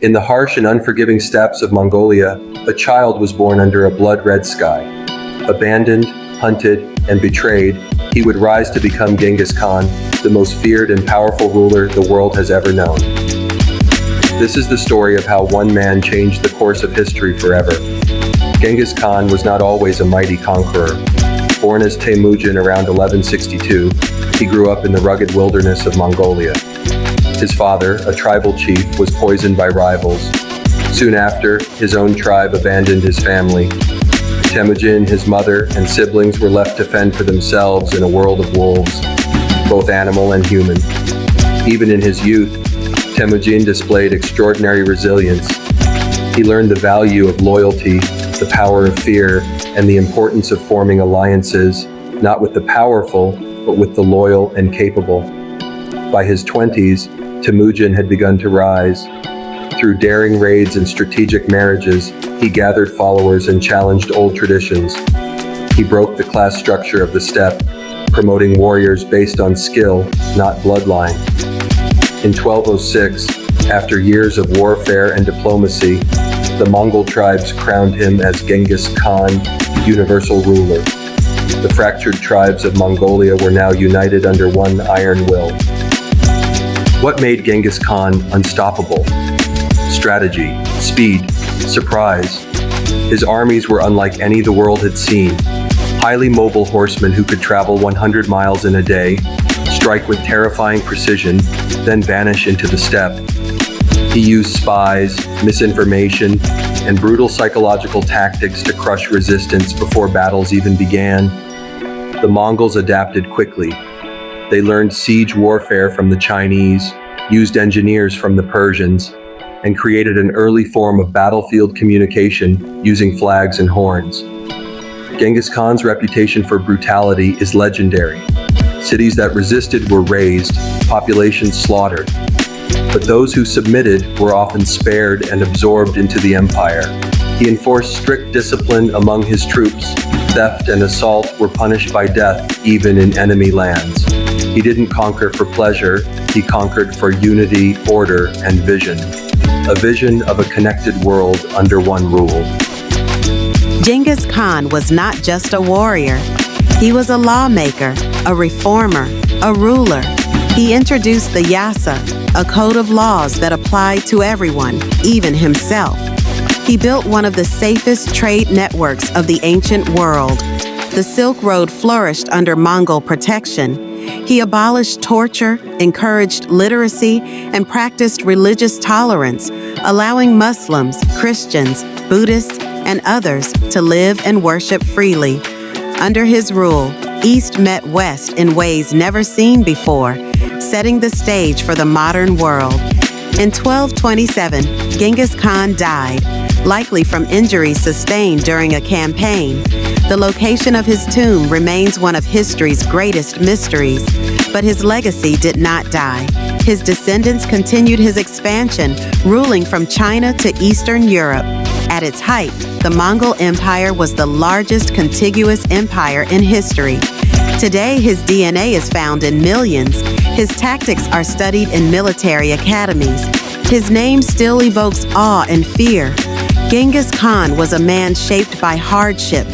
In the harsh and unforgiving steppes of Mongolia, a child was born under a blood-red sky. Abandoned, hunted, and betrayed, he would rise to become Genghis Khan, the most feared and powerful ruler the world has ever known. This is the story of how one man changed the course of history forever. Genghis Khan was not always a mighty conqueror. Born as Temujin around 1162, he grew up in the rugged wilderness of Mongolia. His father, a tribal chief, was poisoned by rivals. Soon after, his own tribe abandoned his family. Temujin, his mother, and siblings were left to fend for themselves in a world of wolves, both animal and human. Even in his youth, Temujin displayed extraordinary resilience. He learned the value of loyalty, the power of fear, and the importance of forming alliances, not with the powerful, but with the loyal and capable. By his 20s, Temujin had begun to rise. Through daring raids and strategic marriages, he gathered followers and challenged old traditions. He broke the class structure of the steppe, promoting warriors based on skill, not bloodline. In 1206, after years of warfare and diplomacy, the Mongol tribes crowned him as Genghis Khan, universal ruler. The fractured tribes of Mongolia were now united under one iron will. What made Genghis Khan unstoppable? Strategy, speed, surprise. His armies were unlike any the world had seen. Highly mobile horsemen who could travel 100 miles in a day, strike with terrifying precision, then vanish into the steppe. He used spies, misinformation, and brutal psychological tactics to crush resistance before battles even began. The Mongols adapted quickly. They learned siege warfare from the Chinese, used engineers from the Persians, and created an early form of battlefield communication using flags and horns. Genghis Khan's reputation for brutality is legendary. Cities that resisted were razed, populations slaughtered. But those who submitted were often spared and absorbed into the empire. He enforced strict discipline among his troops. Theft and assault were punished by death even in enemy lands. He didn't conquer for pleasure, he conquered for unity, order, and vision. A vision of a connected world under one rule. Genghis Khan was not just a warrior. He was a lawmaker, a reformer, a ruler. He introduced the Yasa, a code of laws that applied to everyone, even himself. He built one of the safest trade networks of the ancient world. The Silk Road flourished under Mongol protection. He abolished torture, encouraged literacy, and practiced religious tolerance, allowing Muslims, Christians, Buddhists, and others to live and worship freely. Under his rule, East met West in ways never seen before, setting the stage for the modern world. In 1227, Genghis Khan died, likely from injuries sustained during a campaign. The location of his tomb remains one of history's greatest mysteries, but his legacy did not die. His descendants continued his expansion, ruling from China to Eastern Europe. At its height, the Mongol Empire was the largest contiguous empire in history. Today, his DNA is found in millions. His tactics are studied in military academies. His name still evokes awe and fear. Genghis Khan was a man shaped by hardship,